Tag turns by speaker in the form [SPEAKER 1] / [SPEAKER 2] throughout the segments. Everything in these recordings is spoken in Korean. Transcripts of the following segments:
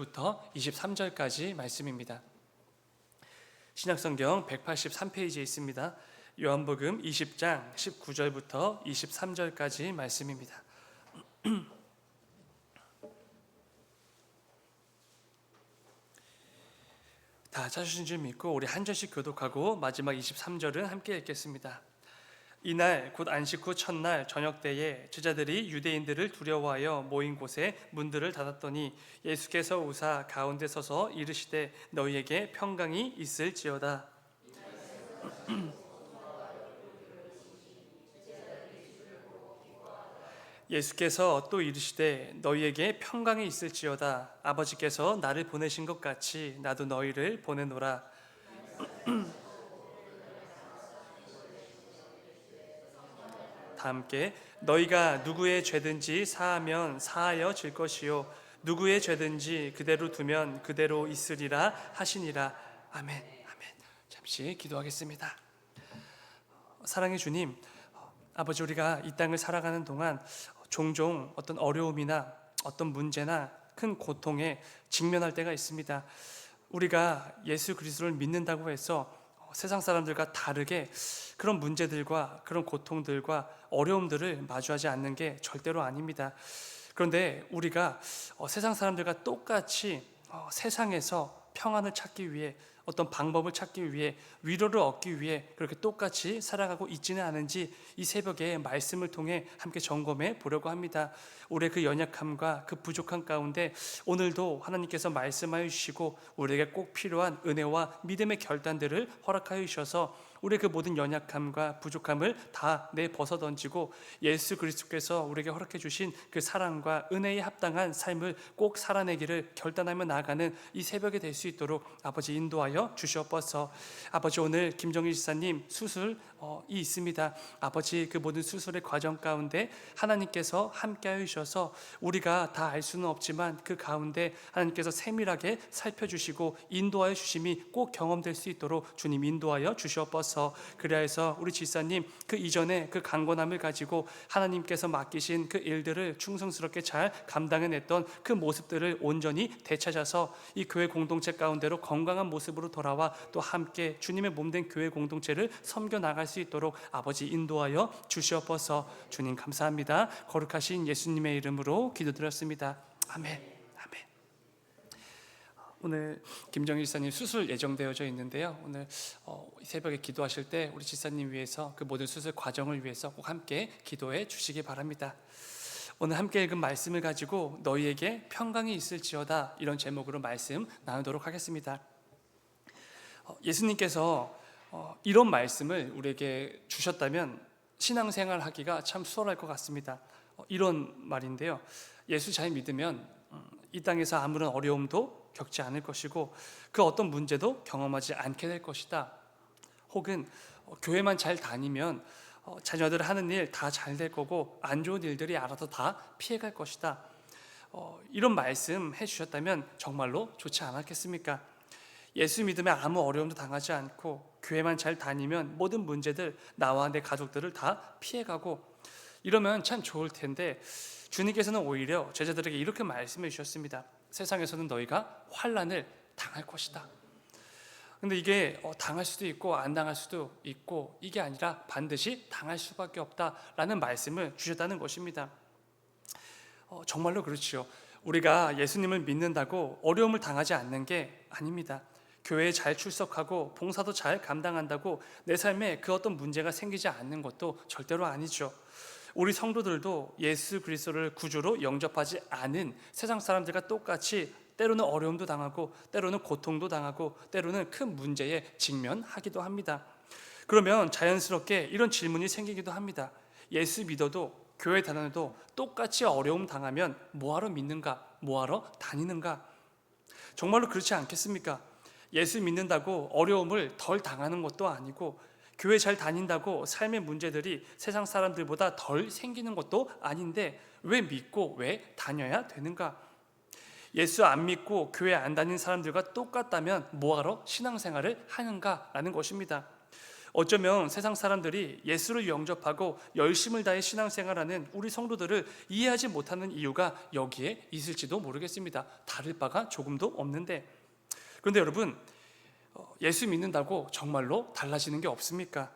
[SPEAKER 1] 19절부터 23절까지 말씀입니다. 신약성경 183페이지에 있습니다. 요한복음 20장 19절부터 23절까지 말씀입니다. 다 찾으신 줄 믿고 우리 한 절씩 교독하고 마지막 23절은 함께 읽겠습니다. 이날 곧 안식 후 첫날 저녁 때에 제자들이 유대인들을 두려워하여 모인 곳에 문들을 닫았더니 예수께서 오사 가운데 서서 이르시되 너희에게 평강이 있을지어다. 예수께서 또 이르시되 너희에게 평강이 있을지어다. 아버지께서 나를 보내신 것 같이 나도 너희를 보내노라. 다 함께 너희가 누구의 죄든지 사하면 사하여 질 것이요 누구의 죄든지 그대로 두면 그대로 있으리라 하시니라. 아멘. 아멘. 잠시 기도하겠습니다. 사랑의 주님, 아버지, 우리가 이 땅을 살아가는 동안 종종 어떤 어려움이나 어떤 문제나 큰 고통에 직면할 때가 있습니다. 우리가 예수 그리스도를 믿는다고 해서 세상 사람들과 다르게 그런 문제들과 그런 고통들과 어려움들을 마주하지 않는 게 절대로 아닙니다. 그런데 우리가 세상 사람들과 똑같이 세상에서 평안을 찾기 위해 어떤 방법을 찾기 위해 위로를 얻기 위해 그렇게 똑같이 살아가고 있지는 않은지 이 새벽에 말씀을 통해 함께 점검해 보려고 합니다. 우리의 그 연약함과 그 부족한 가운데 오늘도 하나님께서 말씀하여 주시고 우리에게 꼭 필요한 은혜와 믿음의 결단들을 허락하여 주셔서 우리의 그 모든 연약함과 부족함을 다 내벗어 던지고 예수 그리스도께서 우리에게 허락해 주신 그 사랑과 은혜에 합당한 삶을 꼭 살아내기를 결단하며 나아가는 이 새벽이 될 수 있도록 아버지 인도하여 주시옵소서. 아버지, 오늘 김정일 지사님 수술이 있습니다. 아버지, 그 모든 수술의 과정 가운데 하나님께서 함께하여 주셔서 우리가 다 알 수는 없지만 그 가운데 하나님께서 세밀하게 살펴주시고 인도하여 주심이 꼭 경험될 수 있도록 주님 인도하여 주시옵소서. 그리하여서 우리 지사님 그 이전에 그 강건함을 가지고 하나님께서 맡기신 그 일들을 충성스럽게 잘 감당해냈던 그 모습들을 온전히 되찾아서 이 교회 공동체 가운데로 건강한 모습으로 돌아와 또 함께 주님의 몸된 교회 공동체를 섬겨 나갈 수 있도록 아버지 인도하여 주시옵소서. 주님 감사합니다. 거룩하신 예수님의 이름으로 기도드렸습니다. 아멘. 오늘 김정일 지사님 수술 예정되어져 있는데요. 오늘 새벽에 기도하실 때 우리 지사님 위해서 그 모든 수술 과정을 위해서 꼭 함께 기도해 주시기 바랍니다. 오늘 함께 읽은 말씀을 가지고 너희에게 평강이 있을지어다, 이런 제목으로 말씀 나누도록 하겠습니다. 예수님께서 이런 말씀을 우리에게 주셨다면 신앙생활 하기가 참 수월할 것 같습니다. 이런 말인데요. 예수 잘 믿으면 이 땅에서 아무런 어려움도 겪지 않을 것이고 그 어떤 문제도 경험하지 않게 될 것이다. 혹은 교회만 잘 다니면 자녀들 하는 일 다 잘 될 거고 안 좋은 일들이 알아서 다 피해갈 것이다. 이런 말씀 해주셨다면 정말로 좋지 않았겠습니까? 예수 믿으면 아무 어려움도 당하지 않고 교회만 잘 다니면 모든 문제들 나와 내 가족들을 다 피해가고 이러면 참 좋을 텐데 주님께서는 오히려 제자들에게 이렇게 말씀해 주셨습니다. 세상에서는 너희가 환난을 당할 것이다. 근데 이게 당할 수도 있고 안 당할 수도 있고 이게 아니라 반드시 당할 수밖에 없다라는 말씀을 주셨다는 것입니다. 정말로 그렇지요. 우리가 예수님을 믿는다고 어려움을 당하지 않는 게 아닙니다. 교회에 잘 출석하고 봉사도 잘 감당한다고 내 삶에 그 어떤 문제가 생기지 않는 것도 절대로 아니죠. 우리 성도들도 예수 그리스도를 구주로 영접하지 않은 세상 사람들과 똑같이 때로는 어려움도 당하고 때로는 고통도 당하고 때로는 큰 문제에 직면하기도 합니다. 그러면 자연스럽게 이런 질문이 생기기도 합니다. 예수 믿어도 교회 다녀도 똑같이 어려움 당하면 뭐하러 믿는가? 뭐하러 다니는가? 정말로 그렇지 않겠습니까? 예수 믿는다고 어려움을 덜 당하는 것도 아니고 교회 잘 다닌다고 삶의 문제들이 세상 사람들보다 덜 생기는 것도 아닌데 왜 믿고 왜 다녀야 되는가? 예수 안 믿고 교회 안 다니는 사람들과 똑같다면 뭐하러 신앙생활을 하는가라는 것입니다. 어쩌면 세상 사람들이 예수를 영접하고 열심을 다해 신앙생활하는 우리 성도들을 이해하지 못하는 이유가 여기에 있을지도 모르겠습니다. 다를 바가 조금도 없는데, 그런데 여러분, 예수 믿는다고 정말로 달라지는 게 없습니까?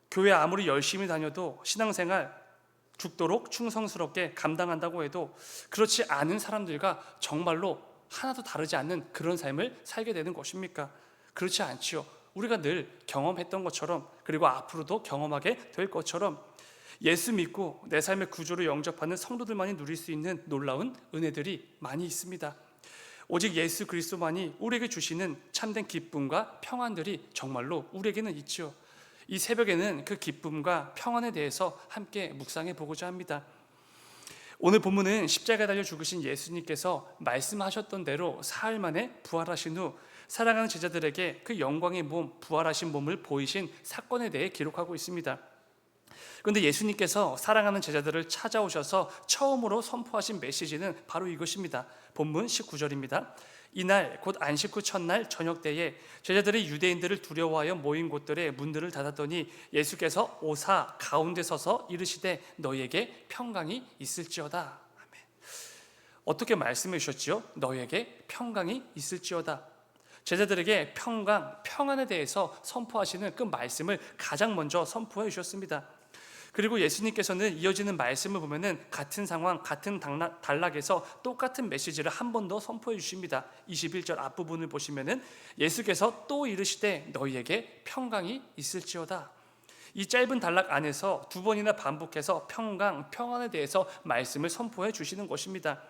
[SPEAKER 1] 교회 아무리 열심히 다녀도 신앙생활 죽도록 충성스럽게 감당한다고 해도 그렇지 않은 사람들과 정말로 하나도 다르지 않는 그런 삶을 살게 되는 것입니까? 그렇지 않지요. 우리가 늘 경험했던 것처럼, 그리고 앞으로도 경험하게 될 것처럼 예수 믿고 내 삶의 구주로 영접하는 성도들만이 누릴 수 있는 놀라운 은혜들이 많이 있습니다. 오직 예수 그리스도만이 우리에게 주시는 참된 기쁨과 평안들이 정말로 우리에게는 있죠. 이 새벽에는 그 기쁨과 평안에 대해서 함께 묵상해 보고자 합니다. 오늘 본문은 십자가에 달려 죽으신 예수님께서 말씀하셨던 대로 사흘 만에 부활하신 후 사랑하는 제자들에게 그 영광의 몸, 부활하신 몸을 보이신 사건에 대해 기록하고 있습니다. 그런데 예수님께서 사랑하는 제자들을 찾아오셔서 처음으로 선포하신 메시지는 바로 이것입니다. 본문 19절입니다. 이날 곧 안식 후 첫날 저녁 때에 제자들이 유대인들을 두려워하여 모인 곳들의 문들을 닫았더니 예수께서 오사 가운데 서서 이르시되 너희에게 평강이 있을지어다. 아멘. 어떻게 말씀해 주셨지요? 너희에게 평강이 있을지어다. 제자들에게 평강, 평안에 대해서 선포하시는 그 말씀을 가장 먼저 선포해 주셨습니다. 그리고 예수님께서는 이어지는 말씀을 보면은 같은 상황, 같은 단락에서 똑같은 메시지를 한 번 더 선포해 주십니다. 21절 앞부분을 보시면은 예수께서 또 이르시되 너희에게 평강이 있을지어다. 이 짧은 단락 안에서 두 번이나 반복해서 평강, 평안에 대해서 말씀을 선포해 주시는 것입니다.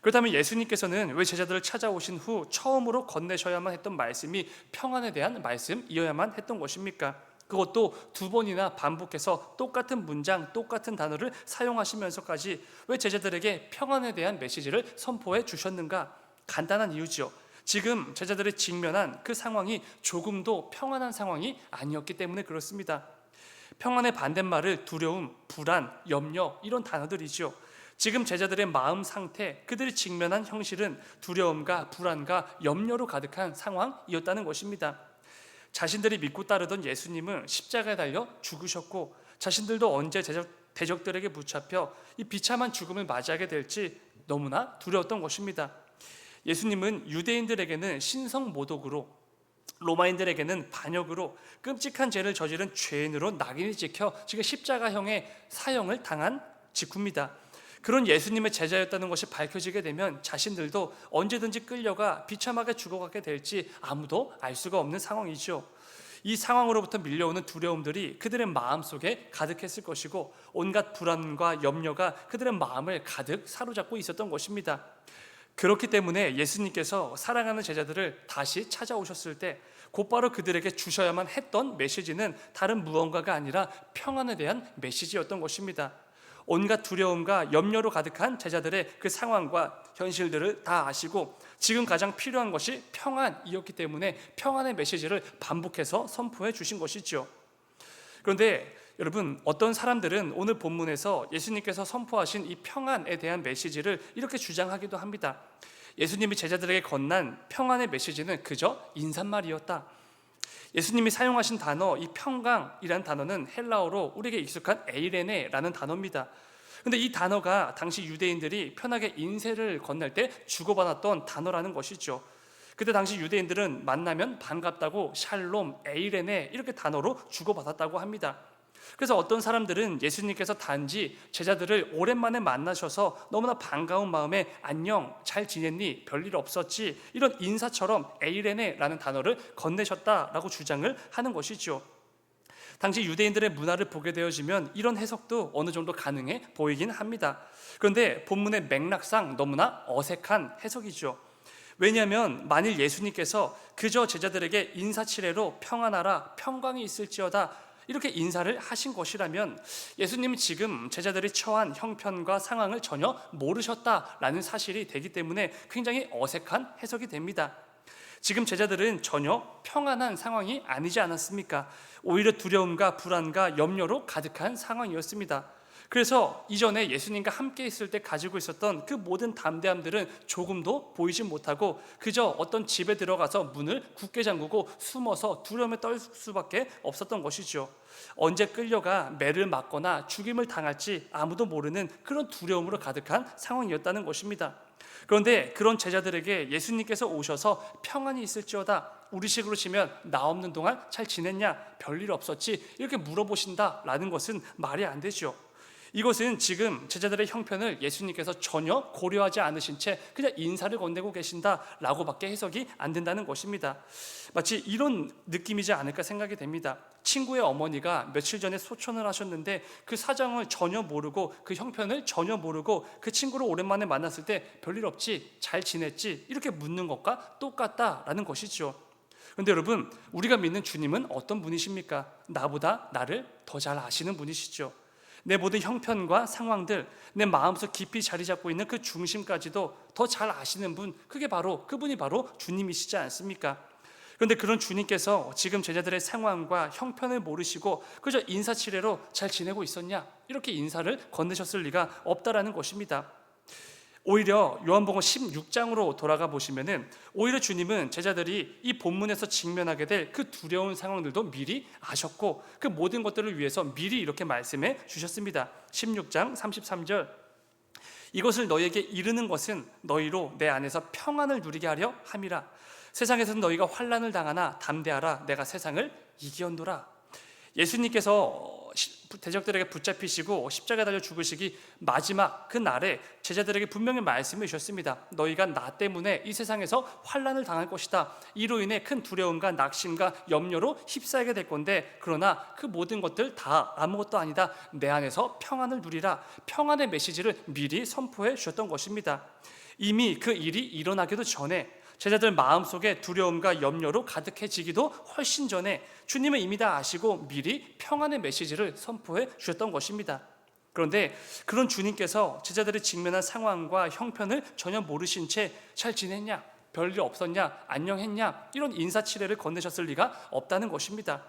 [SPEAKER 1] 그렇다면 예수님께서는 왜 제자들을 찾아오신 후 처음으로 건네셔야만 했던 말씀이 평안에 대한 말씀이어야만 했던 것입니까? 그것도 두 번이나 반복해서 똑같은 문장, 똑같은 단어를 사용하시면서까지 왜 제자들에게 평안에 대한 메시지를 선포해 주셨는가? 간단한 이유죠. 지금 제자들이 직면한 그 상황이 조금도 평안한 상황이 아니었기 때문에 그렇습니다. 평안의 반대말을 두려움, 불안, 염려 이런 단어들이죠. 지금 제자들의 마음 상태, 그들이 직면한 현실은 두려움과 불안과 염려로 가득한 상황이었다는 것입니다. 자신들이 믿고 따르던 예수님은 십자가에 달려 죽으셨고 자신들도 언제 대적들에게 붙잡혀 이 비참한 죽음을 맞이하게 될지 너무나 두려웠던 것입니다. 예수님은 유대인들에게는 신성모독으로, 로마인들에게는 반역으로 끔찍한 죄를 저지른 죄인으로 낙인이 찍혀 지금 십자가형의 사형을 당한 직후입니다. 그런 예수님의 제자였다는 것이 밝혀지게 되면 자신들도 언제든지 끌려가 비참하게 죽어가게 될지 아무도 알 수가 없는 상황이죠. 이 상황으로부터 밀려오는 두려움들이 그들의 마음속에 가득했을 것이고 온갖 불안과 염려가 그들의 마음을 가득 사로잡고 있었던 것입니다. 그렇기 때문에 예수님께서 사랑하는 제자들을 다시 찾아오셨을 때 곧바로 그들에게 주셔야만 했던 메시지는 다른 무언가가 아니라 평안에 대한 메시지였던 것입니다. 온갖 두려움과 염려로 가득한 제자들의 그 상황과 현실들을 다 아시고 지금 가장 필요한 것이 평안이었기 때문에 평안의 메시지를 반복해서 선포해 주신 것이죠. 그런데 여러분, 어떤 사람들은 오늘 본문에서 예수님께서 선포하신 이 평안에 대한 메시지를 이렇게 주장하기도 합니다. 예수님이 제자들에게 건넨 평안의 메시지는 그저 인사말이었다. 예수님이 사용하신 단어, 이 평강이라는 단어는 헬라어로 우리에게 익숙한 에이레네라는 단어입니다. 그런데 이 단어가 당시 유대인들이 편하게 인세를 건넬 때 주고받았던 단어라는 것이죠. 그때 당시 유대인들은 만나면 반갑다고 샬롬, 에이레네 이렇게 단어로 주고받았다고 합니다. 그래서 어떤 사람들은 예수님께서 단지 제자들을 오랜만에 만나셔서 너무나 반가운 마음에 안녕, 잘 지냈니, 별일 없었지 이런 인사처럼 에이레네라는 단어를 건네셨다라고 주장을 하는 것이죠. 당시 유대인들의 문화를 보게 되어지면 이런 해석도 어느 정도 가능해 보이긴 합니다. 그런데 본문의 맥락상 너무나 어색한 해석이죠. 왜냐하면 만일 예수님께서 그저 제자들에게 인사치레로 평안하라, 평강이 있을지어다 이렇게 인사를 하신 것이라면 예수님이 지금 제자들이 처한 형편과 상황을 전혀 모르셨다라는 사실이 되기 때문에 굉장히 어색한 해석이 됩니다. 지금 제자들은 전혀 평안한 상황이 아니지 않았습니까? 오히려 두려움과 불안과 염려로 가득한 상황이었습니다. 그래서 이전에 예수님과 함께 있을 때 가지고 있었던 그 모든 담대함들은 조금도 보이지 못하고 그저 어떤 집에 들어가서 문을 굳게 잠그고 숨어서 두려움에 떨 수밖에 없었던 것이죠. 언제 끌려가 매를 맞거나 죽임을 당할지 아무도 모르는 그런 두려움으로 가득한 상황이었다는 것입니다. 그런데 그런 제자들에게 예수님께서 오셔서 평안이 있을지어다, 우리식으로 치면 나 없는 동안 잘 지냈냐, 별일 없었지, 이렇게 물어보신다라는 것은 말이 안 되죠. 이것은 지금 제자들의 형편을 예수님께서 전혀 고려하지 않으신 채 그냥 인사를 건네고 계신다라고밖에 해석이 안 된다는 것입니다. 마치 이런 느낌이지 않을까 생각이 됩니다. 친구의 어머니가 며칠 전에 소천을 하셨는데 그 사정을 전혀 모르고 그 형편을 전혀 모르고 그 친구를 오랜만에 만났을 때 별일 없지, 잘 지냈지, 이렇게 묻는 것과 똑같다라는 것이죠. 그런데 여러분, 우리가 믿는 주님은 어떤 분이십니까? 나보다 나를 더 잘 아시는 분이시죠. 내 모든 형편과 상황들, 내 마음속 깊이 자리 잡고 있는 그 중심까지도 더 잘 아시는 분, 그분이 바로 주님이시지 않습니까? 그런데 그런 주님께서 지금 제자들의 상황과 형편을 모르시고 그저 인사치레로 잘 지내고 있었냐, 이렇게 인사를 건네셨을 리가 없다라는 것입니다. 오히려 요한복음 16장으로 돌아가 보시면은 오히려 주님은 제자들이 이 본문에서 직면하게 될 그 두려운 상황들도 미리 아셨고 그 모든 것들을 위해서 미리 이렇게 말씀해 주셨습니다. 16장 33절, 이것을 너희에게 이르는 것은 너희로 내 안에서 평안을 누리게 하려 함이라. 세상에서는 너희가 환난을 당하나 담대하라, 내가 세상을 이기었노라. 예수님께서 대적들에게 붙잡히시고 십자가에 달려 죽으시기 마지막 그 날에 제자들에게 분명히 말씀해 주셨습니다. 너희가 나 때문에 이 세상에서 환난을 당할 것이다. 이로 인해 큰 두려움과 낙심과 염려로 휩싸이게 될 건데, 그러나 그 모든 것들 다 아무것도 아니다. 내 안에서 평안을 누리라. 평안의 메시지를 미리 선포해 주셨던 것입니다. 이미 그 일이 일어나기도 전에, 제자들 마음속에 두려움과 염려로 가득해지기도 훨씬 전에 주님은 이미 다 아시고 미리 평안의 메시지를 선포해 주셨던 것입니다. 그런데 그런 주님께서 제자들이 직면한 상황과 형편을 전혀 모르신 채 잘 지냈냐, 별일 없었냐, 안녕했냐, 이런 인사치레를 건네셨을 리가 없다는 것입니다.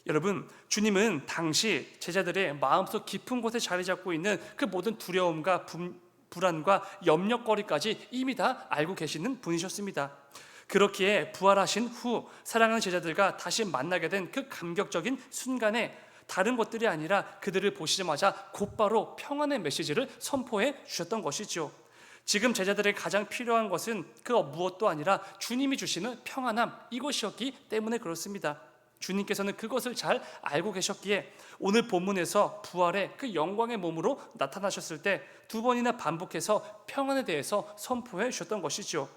[SPEAKER 1] 여러분, 주님은 당시 제자들의 마음속 깊은 곳에 자리 잡고 있는 그 모든 두려움과 불안과 염려거리까지 이미 다 알고 계시는 분이셨습니다. 그렇기에 부활하신 후 사랑하는 제자들과 다시 만나게 된 그 감격적인 순간에 다른 것들이 아니라 그들을 보시자마자 곧바로 평안의 메시지를 선포해 주셨던 것이죠. 지금 제자들에게 가장 필요한 것은 그 무엇도 아니라 주님이 주시는 평안함, 이것이었기 때문에 그렇습니다. 주님께서는 그것을 잘 알고 계셨기에 오늘 본문에서 부활의 그 영광의 몸으로 나타나셨을 때 두 번이나 반복해서 평안에 대해서 선포해 주셨던 것이죠.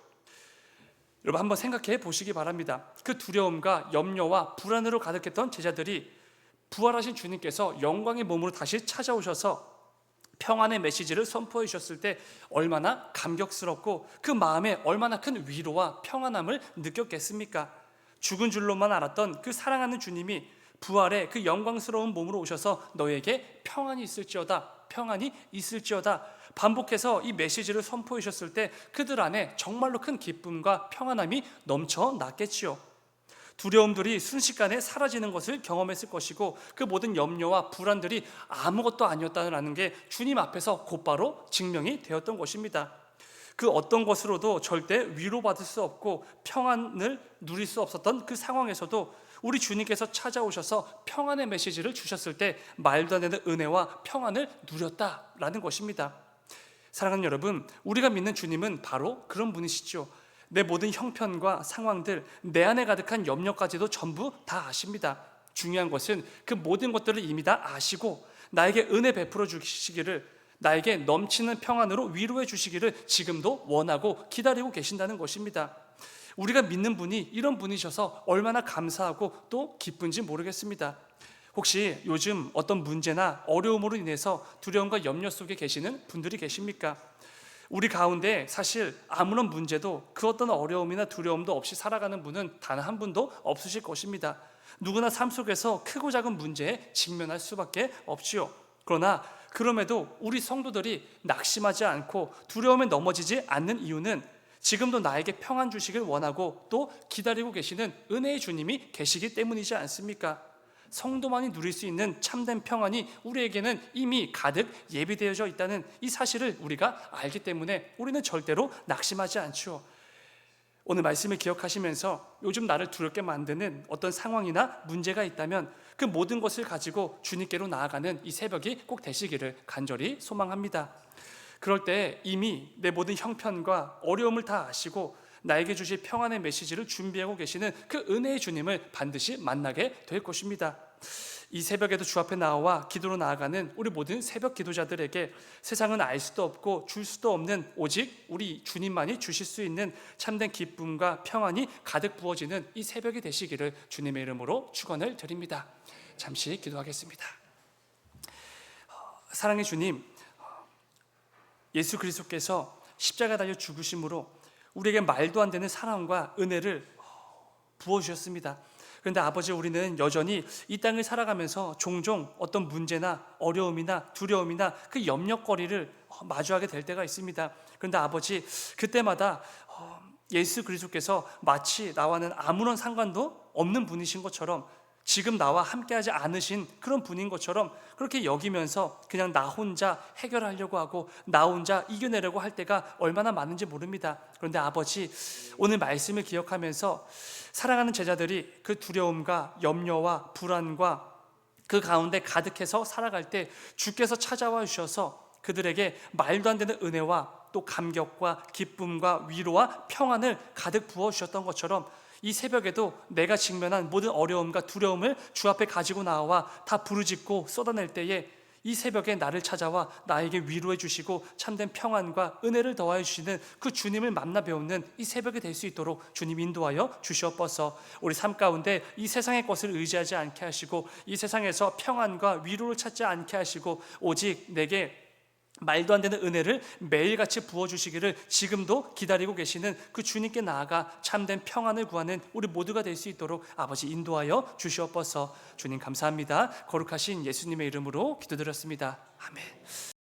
[SPEAKER 1] 여러분, 한번 생각해 보시기 바랍니다. 그 두려움과 염려와 불안으로 가득했던 제자들이 부활하신 주님께서 영광의 몸으로 다시 찾아오셔서 평안의 메시지를 선포해 주셨을 때 얼마나 감격스럽고 그 마음에 얼마나 큰 위로와 평안함을 느꼈겠습니까? 죽은 줄로만 알았던 그 사랑하는 주님이 부활의 그 영광스러운 몸으로 오셔서 너에게 평안이 있을지어다, 평안이 있을지어다 반복해서 이 메시지를 선포해 주셨을 때 그들 안에 정말로 큰 기쁨과 평안함이 넘쳐났겠지요. 두려움들이 순식간에 사라지는 것을 경험했을 것이고 그 모든 염려와 불안들이 아무것도 아니었다는 게 주님 앞에서 곧바로 증명이 되었던 것입니다. 그 어떤 것으로도 절대 위로받을 수 없고 평안을 누릴 수 없었던 그 상황에서도 우리 주님께서 찾아오셔서 평안의 메시지를 주셨을 때 말도 안 되는 은혜와 평안을 누렸다라는 것입니다. 사랑하는 여러분, 우리가 믿는 주님은 바로 그런 분이시죠. 내 모든 형편과 상황들, 내 안에 가득한 염려까지도 전부 다 아십니다. 중요한 것은 그 모든 것들을 이미 다 아시고 나에게 은혜 베풀어 주시기를, 나에게 넘치는 평안으로 위로해 주시기를 지금도 원하고 기다리고 계신다는 것입니다. 우리가 믿는 분이 이런 분이셔서 얼마나 감사하고 또 기쁜지 모르겠습니다. 혹시 요즘 어떤 문제나 어려움으로 인해서 두려움과 염려 속에 계시는 분들이 계십니까? 우리 가운데 사실 아무런 문제도 그 어떤 어려움이나 두려움도 없이 살아가는 분은 단 한 분도 없으실 것입니다. 누구나 삶 속에서 크고 작은 문제에 직면할 수밖에 없지요. 그러나 그럼에도 우리 성도들이 낙심하지 않고 두려움에 넘어지지 않는 이유는 지금도 나에게 평안 주시길 원하고 또 기다리고 계시는 은혜의 주님이 계시기 때문이지 않습니까? 성도만이 누릴 수 있는 참된 평안이 우리에게는 이미 가득 예비되어져 있다는 이 사실을 우리가 알기 때문에 우리는 절대로 낙심하지 않죠. 오늘 말씀을 기억하시면서 요즘 나를 두렵게 만드는 어떤 상황이나 문제가 있다면 그 모든 것을 가지고 주님께로 나아가는 이 새벽이 꼭 되시기를 간절히 소망합니다. 그럴 때 이미 내 모든 형편과 어려움을 다 아시고 나에게 주실 평안의 메시지를 준비하고 계시는 그 은혜의 주님을 반드시 만나게 될 것입니다. 이 새벽에도 주 앞에 나와 기도로 나아가는 우리 모든 새벽 기도자들에게 세상은 알 수도 없고 줄 수도 없는 오직 우리 주님만이 주실 수 있는 참된 기쁨과 평안이 가득 부어지는 이 새벽이 되시기를 주님의 이름으로 축원을 드립니다. 잠시 기도하겠습니다. 사랑의 주님, 예수 그리스도께서 십자가 달려 죽으심으로 우리에게 말도 안 되는 사랑과 은혜를 부어주셨습니다. 그런데 아버지, 우리는 여전히 이 땅을 살아가면서 종종 어떤 문제나 어려움이나 두려움이나 그 염려거리를 마주하게 될 때가 있습니다. 그런데 아버지, 그때마다 예수 그리스도께서 마치 나와는 아무런 상관도 없는 분이신 것처럼, 지금 나와 함께하지 않으신 그런 분인 것처럼 그렇게 여기면서 그냥 나 혼자 해결하려고 하고 나 혼자 이겨내려고 할 때가 얼마나 많은지 모릅니다. 그런데 아버지, 오늘 말씀을 기억하면서 사랑하는 제자들이 그 두려움과 염려와 불안과 그 가운데 가득해서 살아갈 때 주께서 찾아와 주셔서 그들에게 말도 안 되는 은혜와 또 감격과 기쁨과 위로와 평안을 가득 부어주셨던 것처럼 이 새벽에도 내가 직면한 모든 어려움과 두려움을 주 앞에 가지고 나와 다 부르짖고 쏟아낼 때에 이 새벽에 나를 찾아와 나에게 위로해 주시고 참된 평안과 은혜를 더하여 주시는 그 주님을 만나 배우는 이 새벽이 될 수 있도록 주님 인도하여 주시옵소서. 우리 삶 가운데 이 세상의 것을 의지하지 않게 하시고 이 세상에서 평안과 위로를 찾지 않게 하시고 오직 내게 말도 안 되는 은혜를 매일같이 부어주시기를 지금도 기다리고 계시는 그 주님께 나아가 참된 평안을 구하는 우리 모두가 될 수 있도록 아버지 인도하여 주시옵소서. 주님 감사합니다. 거룩하신 예수님의 이름으로 기도드렸습니다. 아멘.